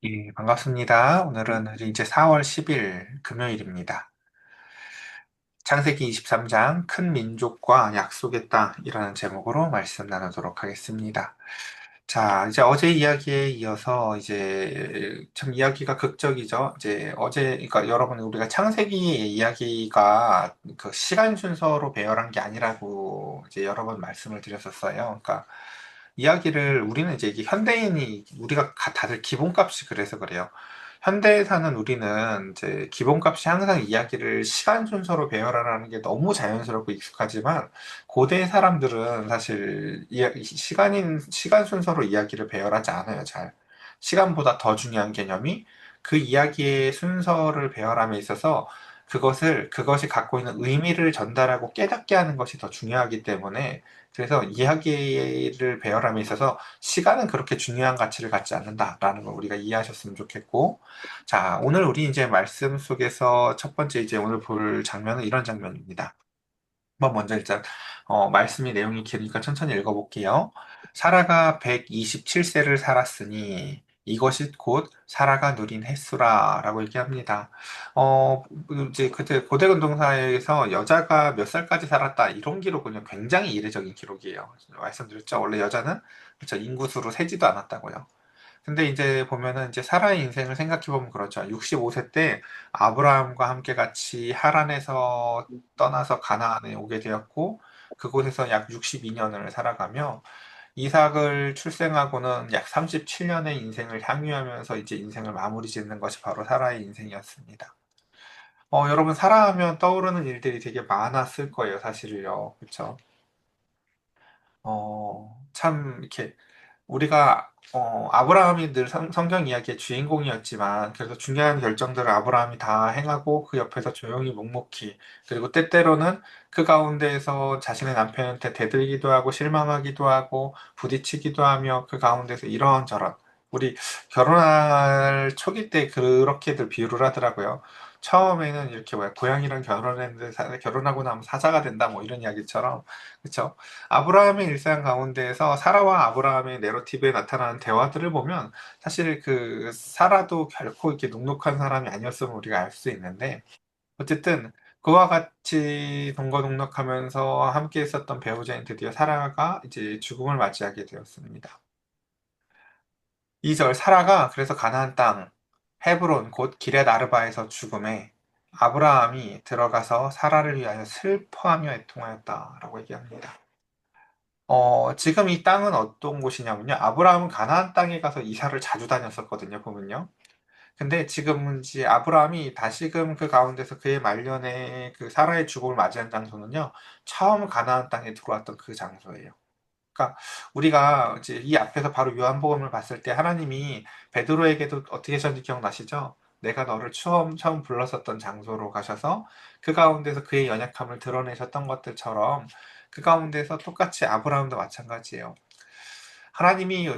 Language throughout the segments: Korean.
예, 반갑습니다. 오늘은 이제 4월 10일 금요일입니다. 창세기 23장 큰 민족과 약속의 땅이라는 제목으로 말씀 나누도록 하겠습니다. 자, 이제 어제 이야기에 이어서 이제 참 이야기가 극적이죠. 이제 어제, 그러니까 여러분 우리가 창세기 이야기가 그 시간 순서로 배열한 게 아니라고 이제 여러 번 말씀을 드렸었어요. 그러니까 이야기를 우리는 이제 이게 현대인이 우리가 다들 기본값이 그래서 그래요. 현대에 사는 우리는 이제 기본값이 항상 이야기를 시간 순서로 배열하라는 게 너무 자연스럽고 익숙하지만 고대 사람들은 사실 시간 순서로 이야기를 배열하지 않아요, 잘. 시간보다 더 중요한 개념이 그 이야기의 순서를 배열함에 있어서 그것이 갖고 있는 의미를 전달하고 깨닫게 하는 것이 더 중요하기 때문에 그래서 이야기를 배열함에 있어서 시간은 그렇게 중요한 가치를 갖지 않는다라는 걸 우리가 이해하셨으면 좋겠고, 자, 오늘 우리 이제 말씀 속에서 첫 번째 이제 오늘 볼 장면은 이런 장면입니다. 먼저 일단 말씀이 내용이 길으니까 천천히 읽어볼게요. 사라가 127세를 살았으니 이것이 곧 사라가 누린 햇수라라고 얘기합니다. 이제 그때 고대 운동사에서 여자가 몇 살까지 살았다 이런 기록은 굉장히 이례적인 기록이에요. 말씀드렸죠. 원래 여자는 그렇죠. 인구수로 세지도 않았다고요. 근데 이제 보면은 이제 사라의 인생을 생각해 보면 그렇죠. 65세 때 아브라함과 함께 같이 하란에서 떠나서 가나안에 오게 되었고 그곳에서 약 62년을 살아가며 이삭을 출생하고는 약 37년의 인생을 향유하면서 이제 인생을 마무리 짓는 것이 바로 사라의 인생이었습니다. 여러분 사라 하면 떠오르는 일들이 되게 많았을 거예요, 사실을요. 그렇죠? 참 이렇게 우리가 아브라함이 늘 성경 이야기의 주인공이었지만 그래서 중요한 결정들을 아브라함이 다 행하고 그 옆에서 조용히 묵묵히 그리고 때때로는 그 가운데에서 자신의 남편한테 대들기도 하고 실망하기도 하고 부딪히기도 하며 그 가운데서 이런저런 우리 결혼할 초기 때 그렇게들 비유를 하더라고요. 처음에는 이렇게 뭐야 고양이랑 결혼했는데 결혼하고 나면 사자가 된다 뭐 이런 이야기처럼 그쵸? 아브라함의 일상 가운데에서 사라와 아브라함의 내러티브에 나타나는 대화들을 보면 사실 그 사라도 결코 이렇게 눅눅한 사람이 아니었음을 우리가 알 수 있는데 어쨌든 그와 같이 동거동락하면서 함께 있었던 배우자인 드디어 사라가 이제 죽음을 맞이하게 되었습니다. 2절 사라가 그래서 가나안 땅 헤브론 곧 기럇 아르바에서 죽음에 아브라함이 들어가서 사라를 위하여 슬퍼하며 애통하였다라고 얘기합니다. 지금 이 땅은 어떤 곳이냐면요. 아브라함은 가나안 땅에 가서 이사를 자주 다녔었거든요, 보면요. 근데 지금은 이제 아브라함이 다시금 그 가운데서 그의 말년에 그 사라의 죽음을 맞이한 장소는요, 처음 가나안 땅에 들어왔던 그 장소예요. 그러니까 우리가 이제 이 앞에서 바로 요한복음을 봤을 때 하나님이 베드로에게도 어떻게 하셨는지 기억나시죠? 내가 너를 처음 불렀었던 장소로 가셔서 그 가운데서 그의 연약함을 드러내셨던 것들처럼 그 가운데서 똑같이 아브라함도 마찬가지예요. 하나님이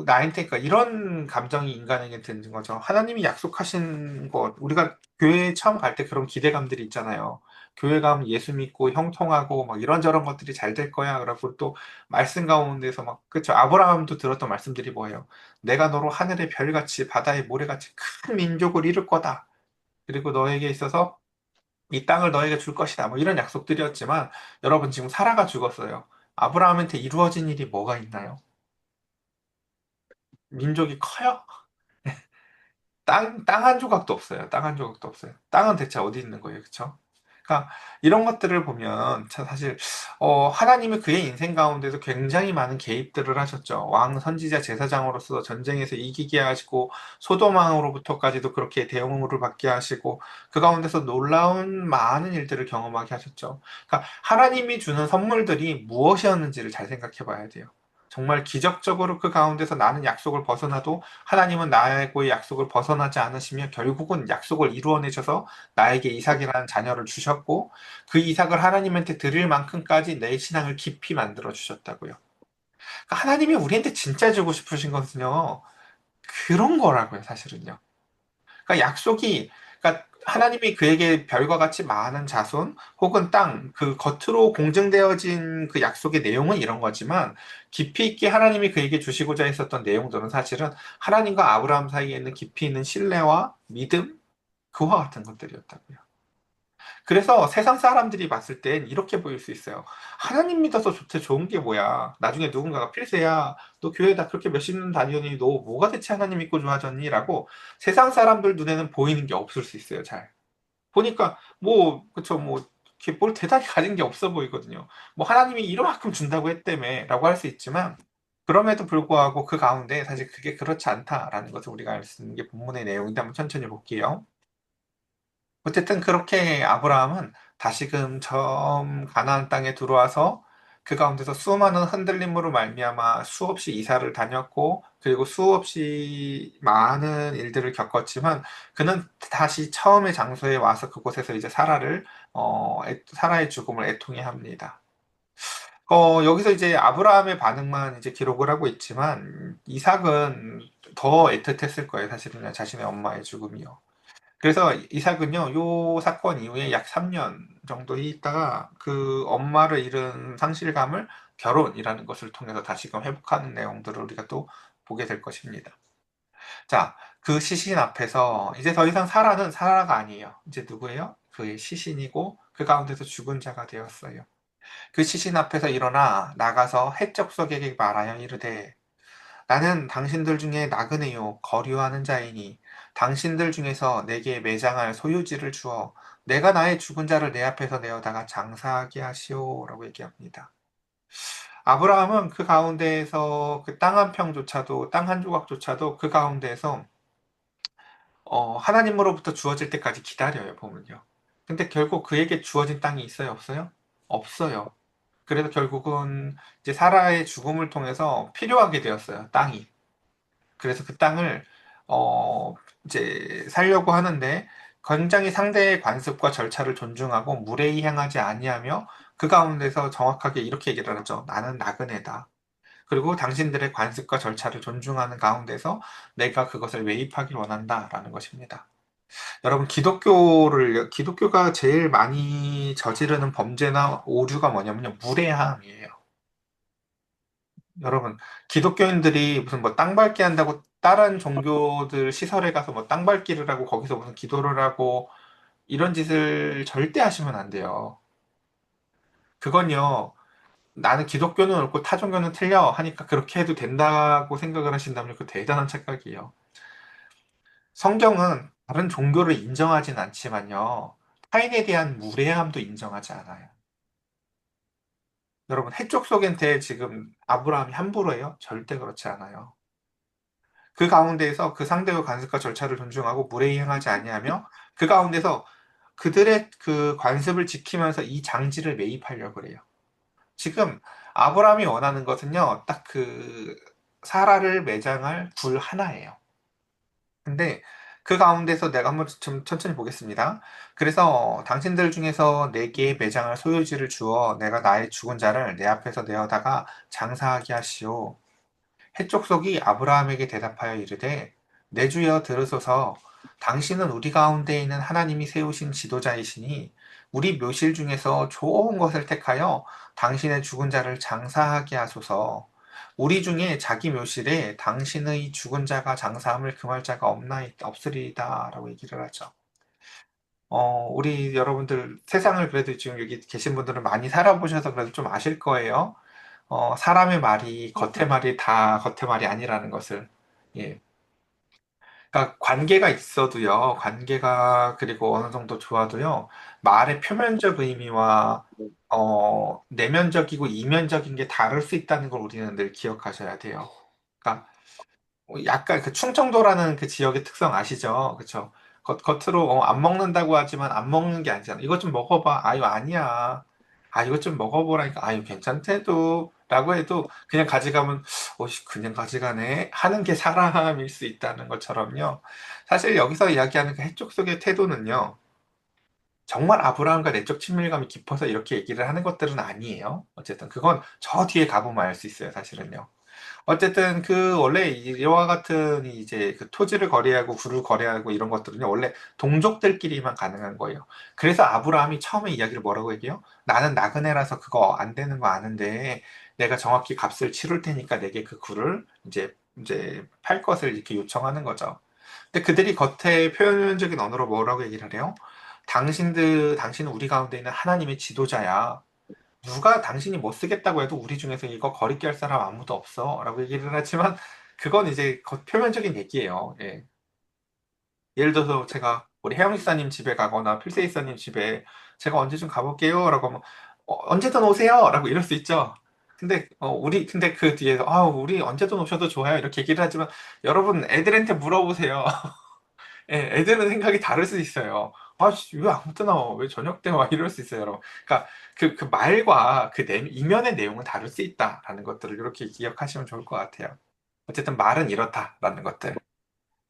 나한테 그러니까 이런 감정이 인간에게 드는 거죠. 하나님이 약속하신 것, 우리가 교회 처음 갈 때 그런 기대감들이 있잖아요. 교회 가면 예수 믿고 형통하고 막 이런저런 것들이 잘 될 거야. 그러고 또 말씀 가운데서 막 그쵸. 아브라함도 들었던 말씀들이 뭐예요? 내가 너로 하늘의 별같이 바다의 모래같이 큰 민족을 이룰 거다. 그리고 너에게 있어서 이 땅을 너에게 줄 것이다. 뭐 이런 약속들이었지만 여러분 지금 사라가 죽었어요. 아브라함한테 이루어진 일이 뭐가 있나요? 민족이 커요? 땅 한 조각도 없어요. 땅 한 조각도 없어요. 땅은 대체 어디 있는 거예요? 그쵸? 그러니까 이런 것들을 보면 참 사실 하나님이 그의 인생 가운데서 굉장히 많은 개입들을 하셨죠. 왕, 선지자, 제사장으로서 전쟁에서 이기게 하시고 소돔 왕으로부터까지도 그렇게 대우를 받게 하시고 그 가운데서 놀라운 많은 일들을 경험하게 하셨죠. 그러니까 하나님이 주는 선물들이 무엇이었는지를 잘 생각해 봐야 돼요. 정말 기적적으로 그 가운데서 나는 약속을 벗어나도 하나님은 나하고의 약속을 벗어나지 않으시며 결국은 약속을 이루어내셔서 나에게 이삭이라는 자녀를 주셨고 그 이삭을 하나님한테 드릴 만큼까지 내 신앙을 깊이 만들어 주셨다고요. 그러니까 하나님이 우리한테 진짜 주고 싶으신 것은요. 그런 거라고요, 사실은요. 그러니까 약속이 그러니까 하나님이 그에게 별과 같이 많은 자손 혹은 땅, 그 겉으로 공증되어진 그 약속의 내용은 이런 거지만 깊이 있게 하나님이 그에게 주시고자 했었던 내용들은 사실은 하나님과 아브라함 사이에 있는 깊이 있는 신뢰와 믿음, 그와 같은 것들이었다고요. 그래서 세상 사람들이 봤을 땐 이렇게 보일 수 있어요. 하나님 믿어서 좋대 좋은 게 뭐야? 나중에 누군가가 필세야, 너 교회다 그렇게 몇십 년 다니더니 너 뭐가 대체 하나님 믿고 좋아졌니? 라고 세상 사람들 눈에는 보이는 게 없을 수 있어요, 잘. 보니까 뭐 그쵸 뭐 이렇게 뭘 대단히 가진 게 없어 보이거든요. 뭐 하나님이 이만큼 준다고 했다며라고 할 수 있지만 그럼에도 불구하고 그 가운데 사실 그게 그렇지 않다라는 것을 우리가 알 수 있는 게 본문의 내용인데 한번 천천히 볼게요. 어쨌든 그렇게 아브라함은 다시금 처음 가나안 땅에 들어와서 그 가운데서 수많은 흔들림으로 말미암아 수없이 이사를 다녔고 그리고 수없이 많은 일들을 겪었지만 그는 다시 처음의 장소에 와서 그곳에서 이제 사라의 죽음을 애통해 합니다. 여기서 이제 아브라함의 반응만 이제 기록을 하고 있지만 이삭은 더 애틋했을 거예요. 사실은 자신의 엄마의 죽음이요. 그래서 이삭은요, 요 사건 이후에 약 3년 정도 있다가 그 엄마를 잃은 상실감을 결혼이라는 것을 통해서 다시금 회복하는 내용들을 우리가 또 보게 될 것입니다. 자, 그 시신 앞에서 이제 더 이상 사라는 사라가 아니에요. 이제 누구예요? 그의 시신이고 그 가운데서 죽은 자가 되었어요. 그 시신 앞에서 일어나 나가서 헷적석에게 말하여 이르되 나는 당신들 중에 나그네요 거류하는 자이니 당신들 중에서 내게 매장할 소유지를 주어 내가 나의 죽은 자를 내 앞에서 내어다가 장사하게 하시오라고 얘기합니다. 아브라함은 그 가운데에서 그 땅 한 평조차도 땅 한 조각조차도 그 가운데에서 하나님으로부터 주어질 때까지 기다려요 보면요. 근데 결국 그에게 주어진 땅이 있어요 없어요? 없어요. 그래서 결국은 이제 사라의 죽음을 통해서 필요하게 되었어요 땅이. 그래서 그 땅을 이제 살려고 하는데 굉장히 상대의 관습과 절차를 존중하고 무례히 행하지 아니하며 그 가운데서 정확하게 이렇게 얘기를 하죠. 나는 나그네다. 그리고 당신들의 관습과 절차를 존중하는 가운데서 내가 그것을 매입하길 원한다라는 것입니다. 여러분, 기독교가 제일 많이 저지르는 범죄나 오류가 뭐냐면요. 무례함이에요. 여러분, 기독교인들이 무슨 뭐 땅 밟기 한다고 다른 종교들 시설에 가서 뭐 땅 밟기를 하고 거기서 무슨 기도를 하고 이런 짓을 절대 하시면 안 돼요. 그건요, 나는 기독교는 옳고 타 종교는 틀려 하니까 그렇게 해도 된다고 생각을 하신다면 그 대단한 착각이에요. 성경은 다른 종교를 인정하진 않지만요, 타인에 대한 무례함도 인정하지 않아요. 여러분, 해쪽 속한테 지금 아브라함이 함부로 해요? 절대 그렇지 않아요. 그 가운데에서 그 상대의 관습과 절차를 존중하고 무례히 행하지 아니하며 그 가운데서 그들의 그 관습을 지키면서 이 장지를 매입하려고 그래요. 지금 아브라함이 원하는 것은요, 딱 그 사라를 매장할 굴 하나예요. 근데 그 가운데서 내가 한번 좀 천천히 보겠습니다. 그래서 당신들 중에서 내게 매장할 소유지를 주어 내가 나의 죽은 자를 내 앞에서 내어다가 장사하게 하시오. 해족속이 아브라함에게 대답하여 이르되 내 주여 들으소서 당신은 우리 가운데 있는 하나님이 세우신 지도자이시니 우리 묘실 중에서 좋은 것을 택하여 당신의 죽은 자를 장사하게 하소서. 우리 중에 자기 묘실에 당신의 죽은 자가 장사함을 금할 자가 없으리이다라고 얘기를 하죠. 우리 여러분들 세상을 그래도 지금 여기 계신 분들은 많이 살아보셔서 그래도 좀 아실 거예요. 사람의 말이 겉의 말이 다 겉의 말이 아니라는 것을. 예. 그러니까 관계가 있어도요, 관계가 그리고 어느 정도 좋아도요, 말의 표면적 의미와 내면적이고 이면적인 게 다를 수 있다는 걸 우리는 늘 기억하셔야 돼요. 그러니까 약간 그 충청도라는 그 지역의 특성 아시죠? 그쵸? 겉으로 안 먹는다고 하지만 안 먹는 게 아니잖아. 이것 좀 먹어봐. 아유, 아니야. 아, 이것 좀 먹어보라니까. 아유, 괜찮대도. 라고 해도 그냥 가져가면, 그냥 가져가네. 하는 게 사람일 수 있다는 것처럼요. 사실 여기서 이야기하는 그 해쪽 속의 태도는요. 정말 아브라함과 내적 친밀감이 깊어서 이렇게 얘기를 하는 것들은 아니에요. 어쨌든 그건 저 뒤에 가보면 알 수 있어요, 사실은요. 어쨌든 그 원래 이와 같은 이제 그 토지를 거래하고 굴을 거래하고 이런 것들은요 원래 동족들끼리만 가능한 거예요. 그래서 아브라함이 처음에 이야기를 뭐라고 얘기해요? 나는 나그네라서 그거 안 되는 거 아는데 내가 정확히 값을 치를 테니까 내게 그 굴을 이제 팔 것을 이렇게 요청하는 거죠. 근데 그들이 겉에 표면적인 언어로 뭐라고 얘기를 해요? 당신은 우리 가운데 있는 하나님의 지도자야. 누가 당신이 못 쓰겠다고 해도 우리 중에서 이거 거리게 할 사람 아무도 없어. 라고 얘기를 하지만 그건 이제 표면적인 얘기예요. 예. 예를 들어서 제가 우리 혜영 이사님 집에 가거나 필세 이사님 집에 제가 언제 좀 가볼게요. 라고 하면 언제든 오세요. 라고 이럴 수 있죠. 근데 그 뒤에서 우리 언제든 오셔도 좋아요. 이렇게 얘기를 하지만 여러분 애들한테 물어보세요. 예, 애들은 생각이 다를 수 있어요. 씨, 왜 아무 때나 와? 왜 저녁 때 와? 이럴 수 있어요, 여러분. 그러니까 그 말과 이면의 내용은 다를 수 있다라는 것들을 이렇게 기억하시면 좋을 것 같아요. 어쨌든 말은 이렇다라는 것들.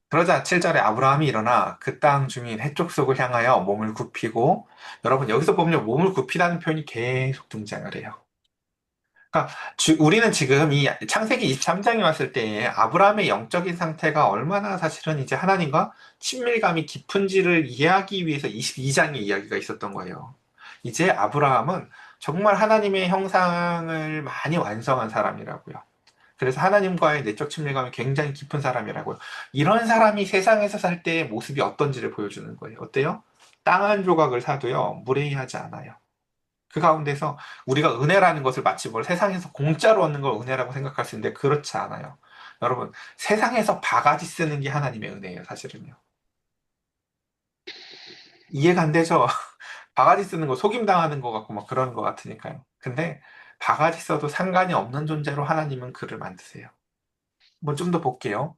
그러자 7절에 아브라함이 일어나 그 땅 주민 해쪽 속을 향하여 몸을 굽히고 여러분 여기서 보면 몸을 굽히라는 표현이 계속 등장을 해요. 그러니까 우리는 지금 이 창세기 23장에 왔을 때 아브라함의 영적인 상태가 얼마나 사실은 이제 하나님과 친밀감이 깊은지를 이해하기 위해서 22장의 이야기가 있었던 거예요. 이제 아브라함은 정말 하나님의 형상을 많이 완성한 사람이라고요. 그래서 하나님과의 내적 친밀감이 굉장히 깊은 사람이라고요. 이런 사람이 세상에서 살 때의 모습이 어떤지를 보여주는 거예요. 어때요? 땅 한 조각을 사도요, 무례히하지 않아요. 그 가운데서 우리가 은혜라는 것을 마치 뭘 세상에서 공짜로 얻는 걸 은혜라고 생각할 수 있는데 그렇지 않아요. 여러분, 세상에서 바가지 쓰는 게 하나님의 은혜예요, 사실은요. 이해가 안 되죠? 바가지 쓰는 거 속임 당하는 거 같고 막 그런 거 같으니까요. 근데 바가지 써도 상관이 없는 존재로 하나님은 그를 만드세요. 뭐 좀 더 볼게요.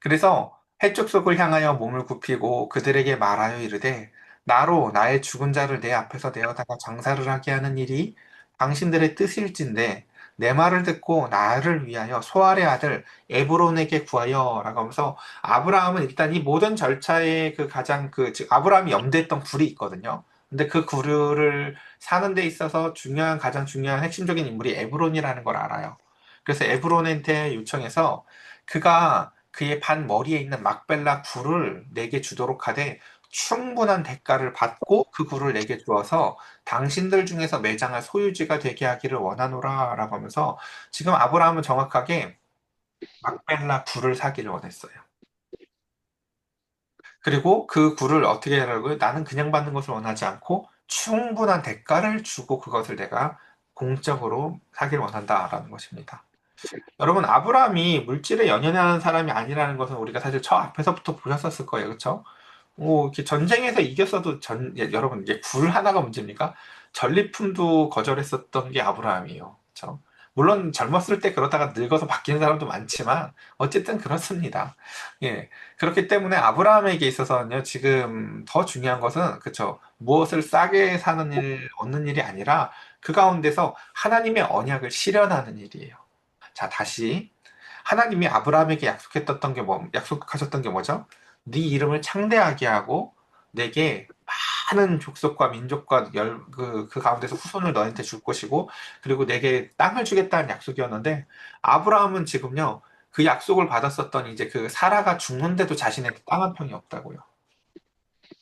그래서 해쪽 속을 향하여 몸을 굽히고 그들에게 말하여 이르되 나로 나의 죽은 자를 내 앞에서 내어다가 장사를 하게 하는 일이 당신들의 뜻일진데 내 말을 듣고 나를 위하여 소알의 아들 에브론에게 구하여 라고 하면서 아브라함은 일단 이 모든 절차의 그 가장 즉 아브라함이 염두했던 굴이 있거든요. 근데 그 굴을 사는 데 있어서 가장 중요한 핵심적인 인물이 에브론이라는 걸 알아요. 그래서 에브론한테 요청해서 그가 그의 반 머리에 있는 막벨라 굴을 내게 주도록 하되 충분한 대가를 받고 그 굴을 내게 주어서 당신들 중에서 매장할 소유지가 되게 하기를 원하노라 라고 하면서 지금 아브라함은 정확하게 막벨라 굴을 사기를 원했어요. 그리고 그 굴을 어떻게 하라고요? 나는 그냥 받는 것을 원하지 않고 충분한 대가를 주고 그것을 내가 공적으로 사기를 원한다라는 것입니다. 여러분, 아브라함이 물질에 연연하는 사람이 아니라는 것은 우리가 사실 저 앞에서부터 보셨었을 거예요. 그렇죠? 이렇게 전쟁에서 이겼어도 여러분, 이게 굴 하나가 문제입니까? 전리품도 거절했었던 게 아브라함이에요. 그렇죠? 물론 젊었을 때 그러다가 늙어서 바뀌는 사람도 많지만 어쨌든 그렇습니다. 예. 그렇기 때문에 아브라함에게 있어서는요, 지금 더 중요한 것은 그렇죠. 무엇을 싸게 사는 일, 얻는 일이 아니라 그 가운데서 하나님의 언약을 실현하는 일이에요. 자, 다시 하나님이 아브라함에게 약속하셨던 게 뭐죠? 네 이름을 창대하게 하고 내게 많은 족속과 민족과 그 가운데서 후손을 너한테 줄 것이고 그리고 내게 땅을 주겠다는 약속이었는데 아브라함은 지금요 그 약속을 받았었던 이제 그 사라가 죽는데도 자신에게 땅 한 평이 없다고요.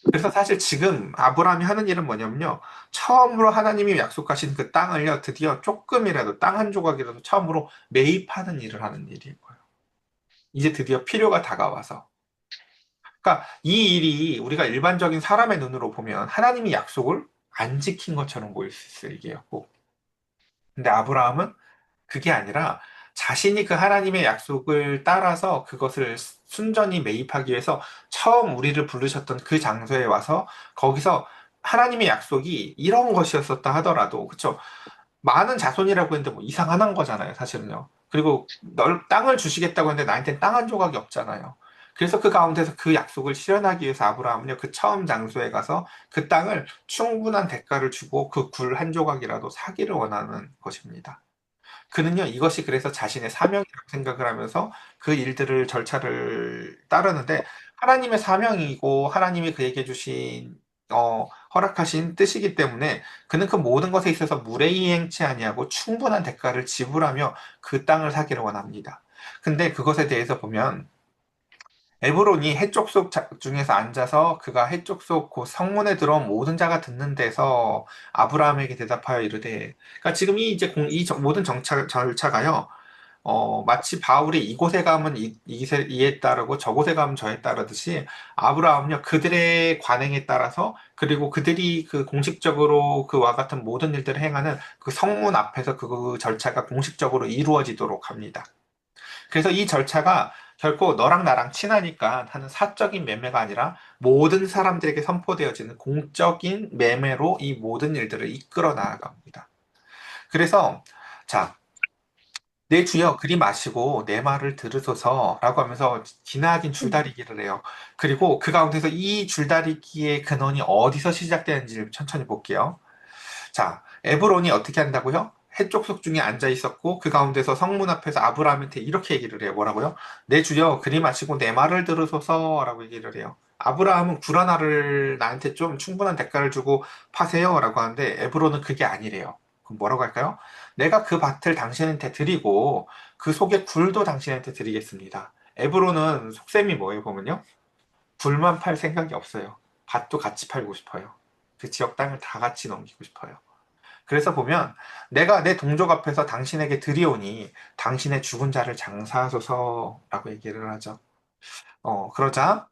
그래서 사실 지금 아브라함이 하는 일은 뭐냐면요. 처음으로 하나님이 약속하신 그 땅을요, 드디어 조금이라도, 땅 한 조각이라도 처음으로 매입하는 일을 하는 일인 거예요. 이제 드디어 필요가 다가와서. 그러니까 이 일이 우리가 일반적인 사람의 눈으로 보면 하나님이 약속을 안 지킨 것처럼 보일 수 있어요, 이게요. 근데 아브라함은 그게 아니라 자신이 그 하나님의 약속을 따라서 그것을 순전히 매입하기 위해서 처음 우리를 부르셨던 그 장소에 와서 거기서 하나님의 약속이 이런 것이었었다 하더라도 그쵸? 많은 자손이라고 했는데 뭐 이상 하나인 거잖아요, 사실은요. 그리고 땅을 주시겠다고 했는데 나한테는 땅 한 조각이 없잖아요. 그래서 그 가운데서 그 약속을 실현하기 위해서 아브라함은요, 그 처음 장소에 가서 그 땅을 충분한 대가를 주고 그 굴 한 조각이라도 사기를 원하는 것입니다. 그는요, 이것이 그래서 자신의 사명이라고 생각을 하면서 그 일들을, 절차를 따르는데, 하나님의 사명이고, 하나님이 그에게 주신 허락하신 뜻이기 때문에 그는 그 모든 것에 있어서 무례이행치 아니하고 충분한 대가를 지불하며 그 땅을 사기를 원합니다. 근데 그것에 대해서 보면 에브론이 해쪽 속 중에서 앉아서 그가 해쪽 속 그 성문에 들어온 모든 자가 듣는 데서 아브라함에게 대답하여 이르되, 그러니까 지금 이 이제 모든 절차가요. 마치 바울이 이곳에 가면 이에 따르고 저곳에 가면 저에 따르듯이 아브라함은요, 그들의 관행에 따라서 그리고 그들이 그 공식적으로 그와 같은 모든 일들을 행하는 그 성문 앞에서 그 절차가 공식적으로 이루어지도록 합니다. 그래서 이 절차가 결코 너랑 나랑 친하니까 하는 사적인 매매가 아니라 모든 사람들에게 선포되어지는 공적인 매매로 이 모든 일들을 이끌어 나아갑니다. 그래서 자, 내 주여 그리 마시고 내 말을 들으소서라고 하면서 기나긴 줄다리기를 해요. 그리고 그 가운데서 이 줄다리기의 근원이 어디서 시작되는지를 천천히 볼게요. 자, 에브론이 어떻게 한다고요? 해쪽 속 중에 앉아 있었고 그 가운데서 성문 앞에서 아브라함한테 이렇게 얘기를 해요. 뭐라고요? 내 주여 그리 마시고 내 말을 들으소서라고 얘기를 해요. 아브라함은 굴 하나를 나한테 좀 충분한 대가를 주고 파세요라고 하는데 에브론은 그게 아니래요. 그럼 뭐라고 할까요? 내가 그 밭을 당신한테 드리고 그 속에 굴도 당신한테 드리겠습니다. 에브론은 속셈이 뭐예요, 보면요? 굴만 팔 생각이 없어요. 밭도 같이 팔고 싶어요. 그 지역 땅을 다 같이 넘기고 싶어요. 그래서 보면 내가 내 동족 앞에서 당신에게 드리오니 당신의 죽은 자를 장사하소서라고 얘기를 하죠. 그러자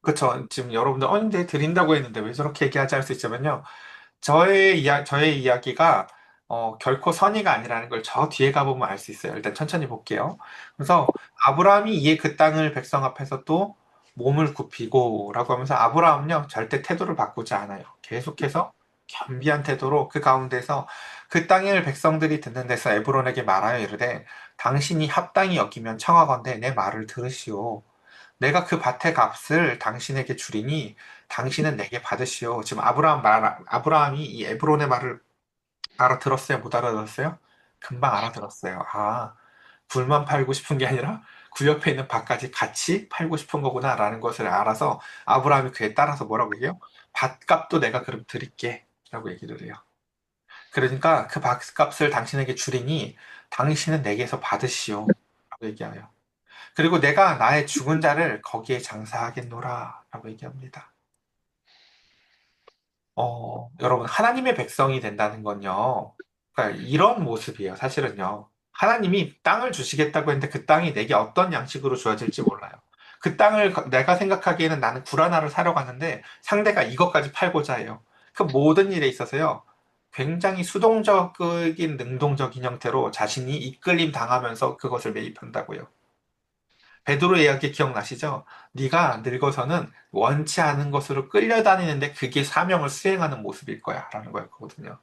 그쵸. 지금 여러분들 근데 드린다고 했는데 왜 저렇게 얘기하지 할 수 있자면요. 저의 이야기가 결코 선의가 아니라는 걸 저 뒤에 가보면 알 수 있어요. 일단 천천히 볼게요. 그래서 아브라함이 이에 그 땅을 백성 앞에서 또 몸을 굽히고 라고 하면서 아브라함은요, 절대 태도를 바꾸지 않아요. 계속해서 겸비한 태도로 그 가운데서 그 땅을 백성들이 듣는 데서 에브론에게 말하여 이르되 당신이 합당히 여기면 청하건대 내 말을 들으시오. 내가 그 밭의 값을 당신에게 주리니 당신은 내게 받으시오. 지금 아브라함이 이 에브론의 말을 알아들었어요? 못 알아들었어요? 금방 알아들었어요. 아, 굴만 팔고 싶은 게 아니라 구 옆에 있는 밭까지 같이 팔고 싶은 거구나라는 것을 알아서 아브라함이 그에 따라서 뭐라고 해요? 밭값도 내가 그럼 드릴게. 라고 얘기를 해요. 그러니까 그 밭값을 당신에게 주리니 당신은 내게서 받으시오. 라고 얘기해요. 그리고 내가 나의 죽은 자를 거기에 장사하겠노라 라고 얘기합니다. 여러분, 하나님의 백성이 된다는 건요. 그러니까 이런 모습이에요, 사실은요. 하나님이 땅을 주시겠다고 했는데 그 땅이 내게 어떤 양식으로 주어질지 몰라요. 그 땅을 내가 생각하기에는 나는 굴 하나를 사러 갔는데 상대가 이것까지 팔고자 해요. 그 모든 일에 있어서요. 굉장히 수동적인 능동적인 형태로 자신이 이끌림 당하면서 그것을 매입한다고요. 베드로 이야기 기억나시죠? 네가 늙어서는 원치 않은 것으로 끌려다니는데 그게 사명을 수행하는 모습일 거야 라는 거였거든요.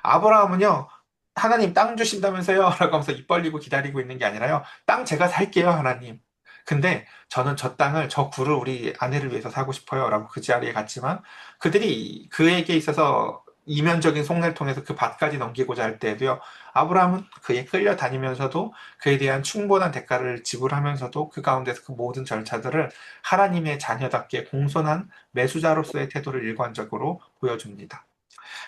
아브라함은요, 하나님 땅 주신다면서요? 라고 하면서 입 벌리고 기다리고 있는 게 아니라요, 땅 제가 살게요, 하나님. 근데 저는 저 땅을, 저 굴을 우리 아내를 위해서 사고 싶어요. 라고 그 자리에 갔지만 그들이 그에게 있어서 이면적인 속내를 통해서 그 밭까지 넘기고자 할 때에도요, 아브라함은 그에 끌려다니면서도 그에 대한 충분한 대가를 지불하면서도 그 가운데서 그 모든 절차들을 하나님의 자녀답게 공손한 매수자로서의 태도를 일관적으로 보여줍니다.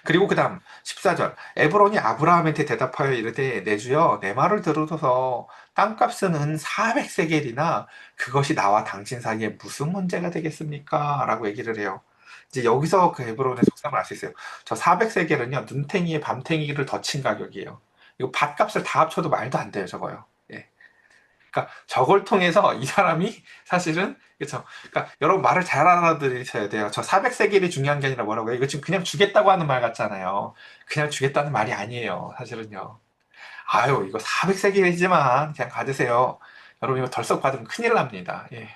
그리고 그 다음 14절 에브론이 아브라함한테 대답하여 이르되 내 주여 내 말을 들으소서 땅값은 은 400세겔이나 그것이 나와 당신 사이에 무슨 문제가 되겠습니까? 라고 얘기를 해요. 이제 여기서 그 에브론의 속셈을 알 수 있어요. 저 400세겔은요 눈탱이에 밤탱이를 더 친 가격이에요. 이거 밭값을 다 합쳐도 말도 안 돼요, 저거요. 예. 그러니까 저걸 통해서 이 사람이 사실은 그렇죠. 그러니까 여러분 말을 잘 알아들으셔야 돼요. 저 400세겔이 중요한 게 아니라 뭐라고요? 이거 지금 그냥 주겠다고 하는 말 같잖아요. 그냥 주겠다는 말이 아니에요. 사실은요. 아유, 이거 400세겔이지만 그냥 가지세요. 여러분 이거 덜썩 받으면 큰일 납니다. 예.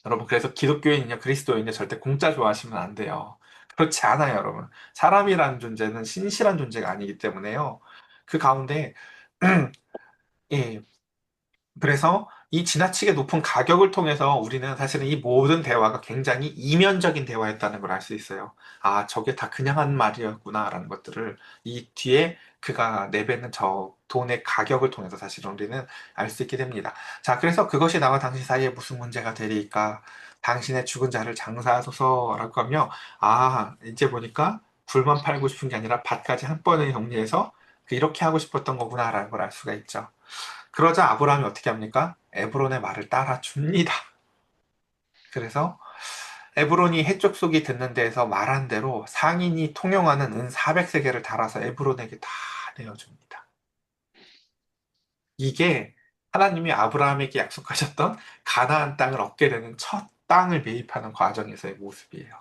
여러분 그래서 기독교인이냐 그리스도인이냐 절대 공짜 좋아하시면 안 돼요. 그렇지 않아요, 여러분. 사람이라는 존재는 신실한 존재가 아니기 때문에요. 그 가운데 예, 그래서 이 지나치게 높은 가격을 통해서 우리는 사실은 이 모든 대화가 굉장히 이면적인 대화였다는 걸 알 수 있어요. 아, 저게 다 그냥 한 말이었구나라는 것들을 이 뒤에 그가 내뱉는 저 돈의 가격을 통해서 사실은 우리는 알 수 있게 됩니다. 자, 그래서 그것이 나와 당신 사이에 무슨 문제가 되리까? 당신의 죽은 자를 장사하소서라고 하며, 아, 이제 보니까 굴만 팔고 싶은 게 아니라 밭까지 한 번에 정리해서 이렇게 하고 싶었던 거구나라는 걸 알 수가 있죠. 그러자 아브라함이 어떻게 합니까? 에브론의 말을 따라줍니다. 그래서 에브론이 해족속이 듣는 데에서 말한 대로 상인이 통용하는 은 400세겔을 달아서 에브론에게 다 내어줍니다. 이게 하나님이 아브라함에게 약속하셨던 가나안 땅을 얻게 되는 첫 땅을 매입하는 과정에서의 모습이에요.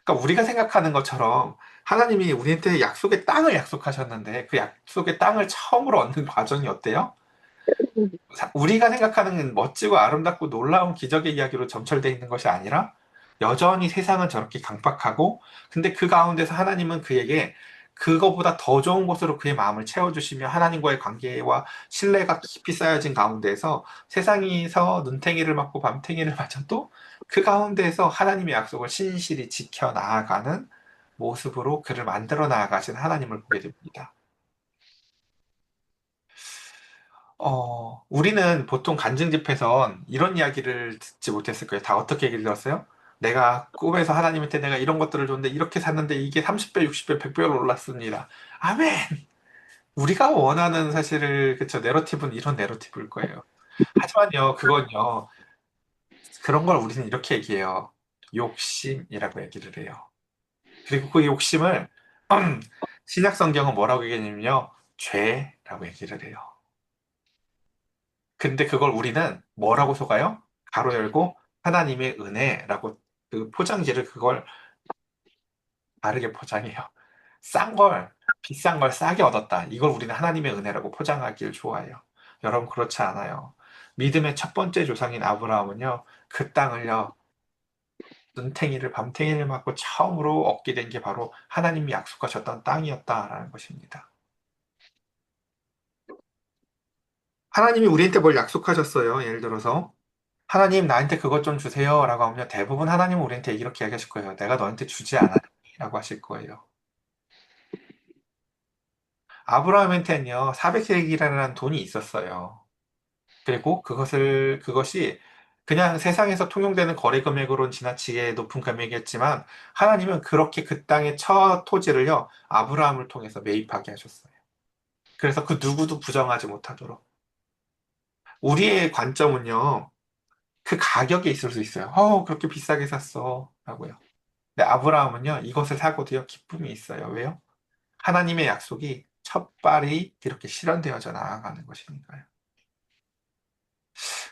그러니까 우리가 생각하는 것처럼 하나님이 우리한테 약속의 땅을 약속하셨는데 그 약속의 땅을 처음으로 얻는 과정이 어때요? 우리가 생각하는 멋지고 아름답고 놀라운 기적의 이야기로 점철되어 있는 것이 아니라 여전히 세상은 저렇게 강박하고 근데 그 가운데서 하나님은 그에게 그거보다 더 좋은 곳으로 그의 마음을 채워주시며 하나님과의 관계와 신뢰가 깊이 쌓여진 가운데에서 세상에서 눈탱이를 맞고 밤탱이를 맞아도 그 가운데에서 하나님의 약속을 신실히 지켜 나아가는 모습으로 그를 만들어 나아가신 하나님을 보게 됩니다. 우리는 보통 간증 집회선 이런 이야기를 듣지 못했을 거예요. 다 어떻게 얘기를 들었어요? 내가 꿈에서 하나님한테 내가 이런 것들을 줬는데 이렇게 샀는데 이게 30배, 60배, 100배로 올랐습니다. 아멘! 우리가 원하는 사실을, 그쵸, 내러티브는 이런 내러티브일 거예요. 하지만요, 그건요, 그런 걸 우리는 이렇게 얘기해요. 욕심이라고 얘기를 해요. 그리고 그 욕심을, 신약 성경은 뭐라고 얘기하냐면요, 죄라고 얘기를 해요. 근데 그걸 우리는 뭐라고 속아요? 가로 열고 하나님의 은혜라고 그 포장지를 그걸 다르게 포장해요. 싼 걸, 비싼 걸 싸게 얻었다. 이걸 우리는 하나님의 은혜라고 포장하길 좋아해요. 여러분, 그렇지 않아요. 믿음의 첫 번째 조상인 아브라함은요, 그 땅을요, 눈탱이를, 밤탱이를 맞고 처음으로 얻게 된 게 바로 하나님이 약속하셨던 땅이었다라는 것입니다. 하나님이 우리한테 뭘 약속하셨어요. 예를 들어서. 하나님 나한테 그것 좀 주세요 라고 하면 대부분 하나님은 우리한테 이렇게 얘기하실 거예요. 내가 너한테 주지 않았니? 라고 하실 거예요. 아브라함한테는요, 400세기라는 돈이 있었어요. 그리고 그것이 그냥 세상에서 통용되는 거래 금액으로는 지나치게 높은 금액이었지만 하나님은 그렇게 그 땅의 첫 토지를요, 아브라함을 통해서 매입하게 하셨어요. 그래서 그 누구도 부정하지 못하도록. 우리의 관점은요, 그 가격에 있을 수 있어요. 그렇게 비싸게 샀어. 라고요. 근데 아브라함은요, 이것을 사고도요, 기쁨이 있어요. 왜요? 하나님의 약속이 첫발이 이렇게 실현되어져 나아가는 것이니까요.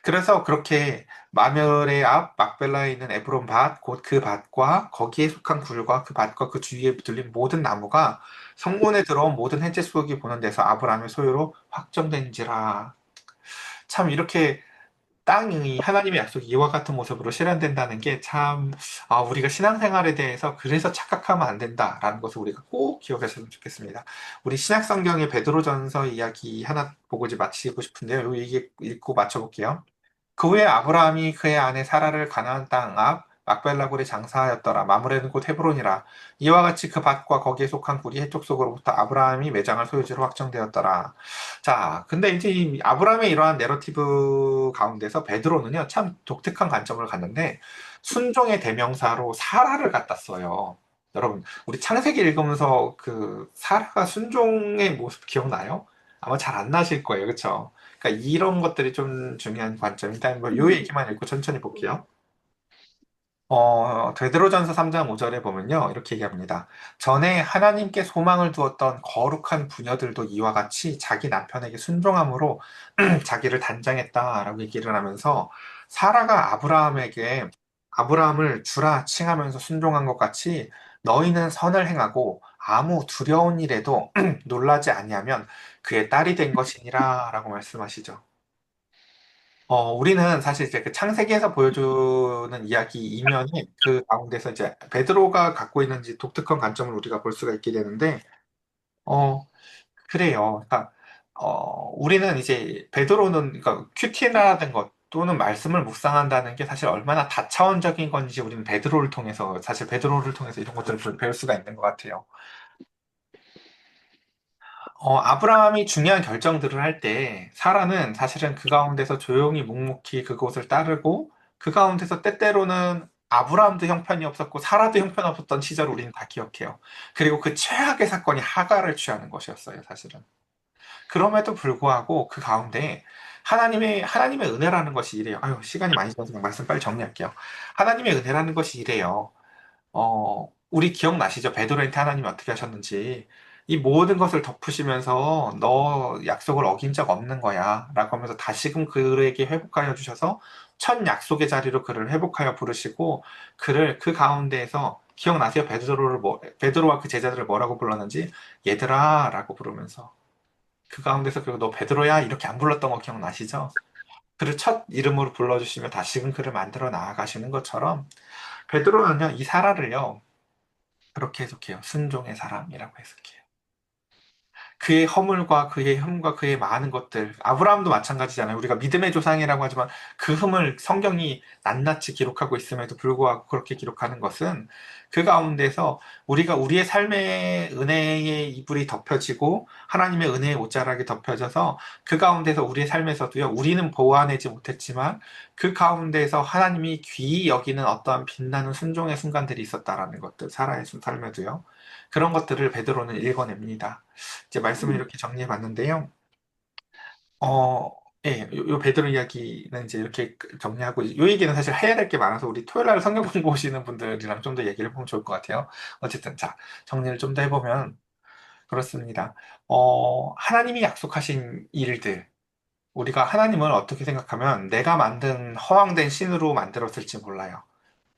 그래서 그렇게 마멸의 앞 막벨라에 있는 에브론 밭, 곧 그 밭과 거기에 속한 굴과 그 밭과 그 주위에 붙들린 모든 나무가 성문에 들어온 모든 해제 수확이 보는 데서 아브라함의 소유로 확정된지라. 참 이렇게 땅이 하나님의 약속이 이와 같은 모습으로 실현된다는 게 참, 우리가 신앙생활에 대해서 그래서 착각하면 안 된다라는 것을 우리가 꼭 기억하셨으면 좋겠습니다. 우리 신약성경의 베드로전서 이야기 하나 보고 이제 마치고 싶은데요. 요 얘기 읽고 맞춰볼게요. 그 후에 아브라함이 그의 아내 사라를 가나안 땅 앞 막벨라굴에 장사하였더라. 마므레는 곧 헤브론이라. 이와 같이 그 밭과 거기에 속한 굴이 해쪽 속으로부터 아브라함이 매장할 소유지로 확정되었더라. 자, 근데 이제 이 아브라함의 이러한 내러티브 가운데서 베드로는요, 참 독특한 관점을 갖는데, 순종의 대명사로 사라를 갖다 써요. 여러분, 우리 창세기 읽으면서 그 사라가 순종의 모습 기억나요? 아마 잘 안 나실 거예요. 그쵸? 그러니까 이런 것들이 좀 중요한 관점이다. 뭐요 얘기만 읽고 천천히 볼게요. 베드로전서 3장 5절에 보면요. 이렇게 얘기합니다. 전에 하나님께 소망을 두었던 거룩한 부녀들도 이와 같이 자기 남편에게 순종함으로 자기를 단장했다라고 얘기를 하면서 사라가 아브라함을 주라 칭하면서 순종한 것 같이 너희는 선을 행하고 아무 두려운 일에도 놀라지 아니하면 그의 딸이 된 것이니라라고 말씀하시죠. 우리는 사실 이제 그 창세기에서 보여주는 이야기 이면에 그 가운데서 이제 베드로가 갖고 있는 독특한 관점을 우리가 볼 수가 있게 되는데, 어, 그래요. 그러니까 우리는 이제 베드로는 그러니까 큐티나라는 것 또는 말씀을 묵상한다는 게 사실 얼마나 다차원적인 건지 우리는 베드로를 통해서 사실 베드로를 통해서 이런 것들을 배울 수가 있는 것 같아요. 아브라함이 중요한 결정들을 할 때 사라는 사실은 그 가운데서 조용히 묵묵히 그곳을 따르고 그 가운데서 때때로는 아브라함도 형편이 없었고 사라도 형편없었던 시절을 우리는 다 기억해요. 그리고 그 최악의 사건이 하가를 취하는 것이었어요, 사실은. 그럼에도 불구하고 그 가운데 하나님의 은혜라는 것이 이래요. 아유, 시간이 많이 지나서 말씀 빨리 정리할게요. 하나님의 은혜라는 것이 이래요. 우리 기억나시죠? 베드로한테 하나님이 어떻게 하셨는지. 이 모든 것을 덮으시면서 너 약속을 어긴 적 없는 거야. 라고 하면서 다시금 그에게 회복하여 주셔서 첫 약속의 자리로 그를 회복하여 부르시고 그를 그 가운데에서 기억나세요? 베드로와 그 제자들을 뭐라고 불렀는지? 얘들아 라고 부르면서 그 가운데서 그리고 너 베드로야 이렇게 안 불렀던 거 기억나시죠? 그를 첫 이름으로 불러주시며 다시금 그를 만들어 나아가시는 것처럼 베드로는요 이 사라를요 그렇게 해석해요. 순종의 사람이라고 해석해요. 그의 허물과 그의 흠과 그의 많은 것들, 아브라함도 마찬가지잖아요. 우리가 믿음의 조상이라고 하지만 그 흠을 성경이 낱낱이 기록하고 있음에도 불구하고 그렇게 기록하는 것은 그 가운데서 우리가 우리의 삶의 은혜의 이불이 덮여지고 하나님의 은혜의 옷자락이 덮여져서 그 가운데서 우리의 삶에서도요, 우리는 보완하지 못했지만 그 가운데서 하나님이 귀히 여기는 어떠한 빛나는 순종의 순간들이 있었다라는 것들, 살아의 삶에도요. 그런 것들을 베드로는 읽어냅니다. 이제 말씀을 이렇게 정리해 봤는데요. 어, 예, 요 베드로 이야기는 이제 이렇게 정리하고, 요 얘기는 사실 해야 될 게 많아서 우리 토요일 날 성경 공부 오시는 분들이랑 좀 더 얘기를 해보면 좋을 것 같아요. 어쨌든, 자, 정리를 좀 더 해보면, 그렇습니다. 하나님이 약속하신 일들, 우리가 하나님을 어떻게 생각하면 내가 만든 허황된 신으로 만들었을지 몰라요.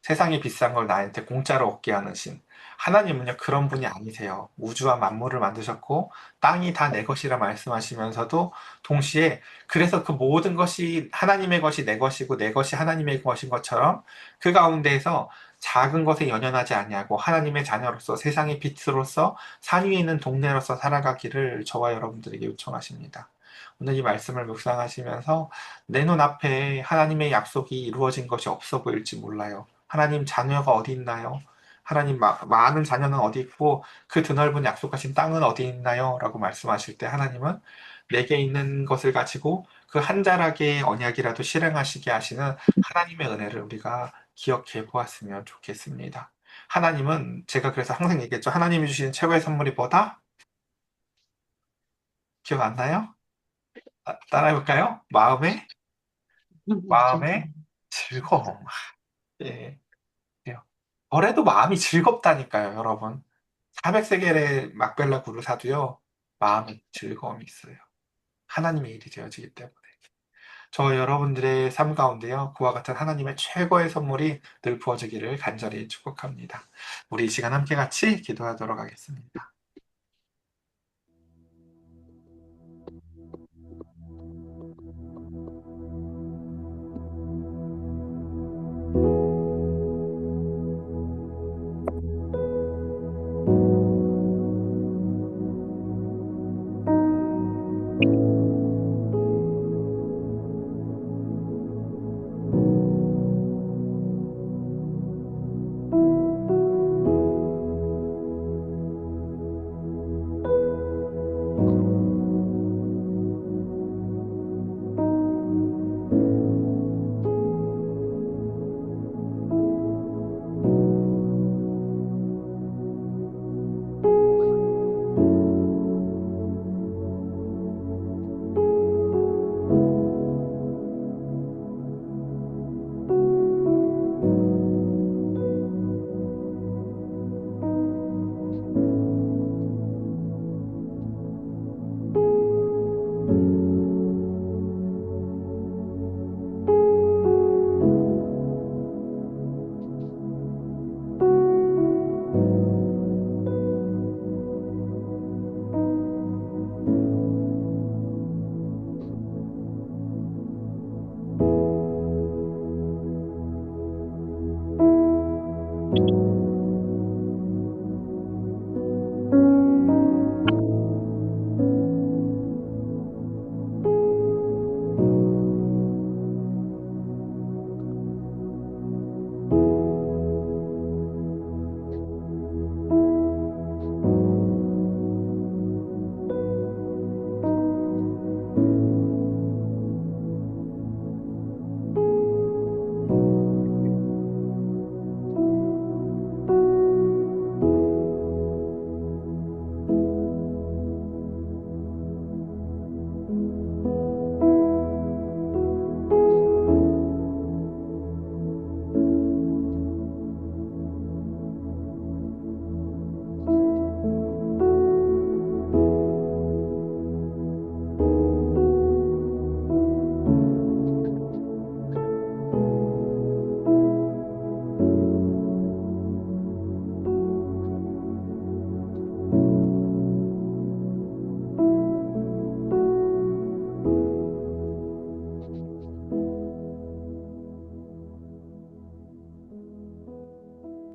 세상에 비싼 걸 나한테 공짜로 얻게 하는 신. 하나님은요, 그런 분이 아니세요. 우주와 만물을 만드셨고, 땅이 다 내 것이라 말씀하시면서도, 동시에, 그래서 그 모든 것이 하나님의 것이 내 것이고, 내 것이 하나님의 것인 것처럼, 그 가운데에서 작은 것에 연연하지 아니하고, 하나님의 자녀로서, 세상의 빛으로서, 산 위에 있는 동네로서 살아가기를 저와 여러분들에게 요청하십니다. 오늘 이 말씀을 묵상하시면서, 내 눈앞에 하나님의 약속이 이루어진 것이 없어 보일지 몰라요. 하나님 자녀가 어디 있나요? 하나님 많은 자녀는 어디 있고 그 드넓은 약속하신 땅은 어디 있나요? 라고 말씀하실 때 하나님은 내게 있는 것을 가지고 그 한 자락의 언약이라도 실행하시게 하시는 하나님의 은혜를 우리가 기억해 보았으면 좋겠습니다. 하나님은 제가 그래서 항상 얘기했죠. 하나님이 주시는 최고의 선물이 뭐다? 기억 안 나요? 따라해볼까요? 마음의 즐거움. 예. 그래요. 벌에도 마음이 즐겁다니까요, 여러분. 400세겔의 막벨라 구를 사도요, 마음에 즐거움이 있어요. 하나님의 일이 되어지기 때문에. 저 여러분들의 삶 가운데요, 그와 같은 하나님의 최고의 선물이 늘 부어지기를 간절히 축복합니다. 우리 이 시간 함께 같이 기도하도록 하겠습니다.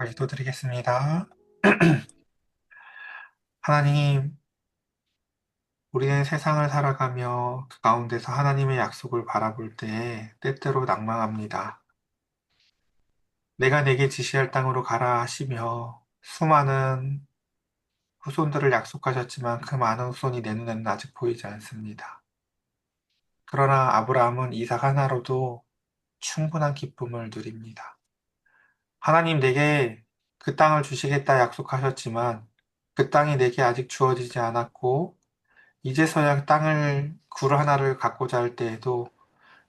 기도드리겠습니다. 하나님, 우리는 세상을 살아가며 그 가운데서 하나님의 약속을 바라볼 때 때때로 낭망합니다. 내가 내게 지시할 땅으로 가라 하시며 수많은 후손들을 약속하셨지만 그 많은 후손이 내 눈에는 아직 보이지 않습니다. 그러나 아브라함은 이삭 하나로도 충분한 기쁨을 누립니다. 하나님 내게 그 땅을 주시겠다 약속하셨지만 그 땅이 내게 아직 주어지지 않았고 이제서야 땅을 굴 하나를 갖고자 할 때에도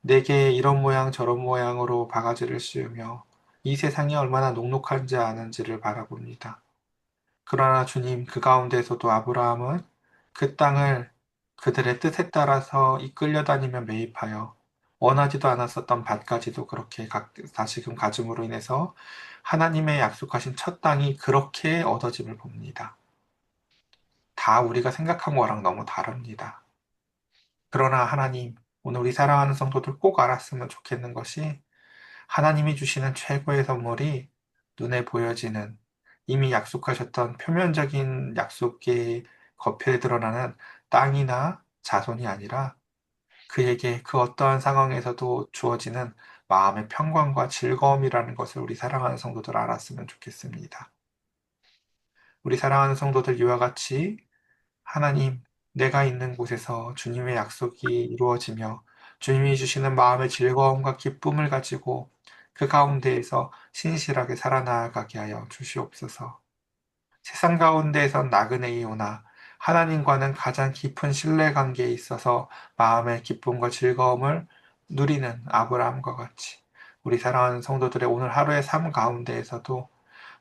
내게 이런 모양 저런 모양으로 바가지를 씌우며 이 세상이 얼마나 녹록한지 아는지를 바라봅니다. 그러나 주님 그 가운데서도 아브라함은 그 땅을 그들의 뜻에 따라서 이끌려 다니며 매입하여 원하지도 않았었던 밭까지도 그렇게 다시금 가짐으로 인해서 하나님의 약속하신 첫 땅이 그렇게 얻어짐을 봅니다. 다 우리가 생각한 거랑 너무 다릅니다. 그러나 하나님, 오늘 우리 사랑하는 성도들 꼭 알았으면 좋겠는 것이 하나님이 주시는 최고의 선물이 눈에 보여지는 이미 약속하셨던 표면적인 약속의 겉에 드러나는 땅이나 자손이 아니라 그에게 그 어떠한 상황에서도 주어지는 마음의 평강과 즐거움이라는 것을 우리 사랑하는 성도들 알았으면 좋겠습니다. 우리 사랑하는 성도들 이와 같이 하나님, 내가 있는 곳에서 주님의 약속이 이루어지며 주님이 주시는 마음의 즐거움과 기쁨을 가지고 그 가운데에서 신실하게 살아나가게 하여 주시옵소서. 세상 가운데에선 나그네이 오나 하나님과는 가장 깊은 신뢰 관계에 있어서 마음의 기쁨과 즐거움을 누리는 아브라함과 같이 우리 사랑하는 성도들의 오늘 하루의 삶 가운데에서도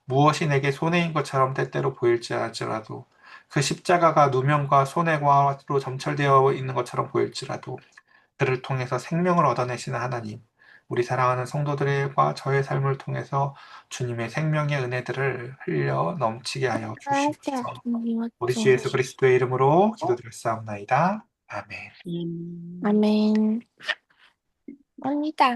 무엇이 내게 손해인 것처럼 때때로 보일지 알지라도 그 십자가가 누명과 손해와로 점철되어 있는 것처럼 보일지라도 그를 통해서 생명을 얻어내시는 하나님, 우리 사랑하는 성도들과 저의 삶을 통해서 주님의 생명의 은혜들을 흘려 넘치게 하여 주시옵소서. 우리 주 예수 그리스도의 이름으로 기도드렸사옵나이다. 아멘. 아멘. 합니다.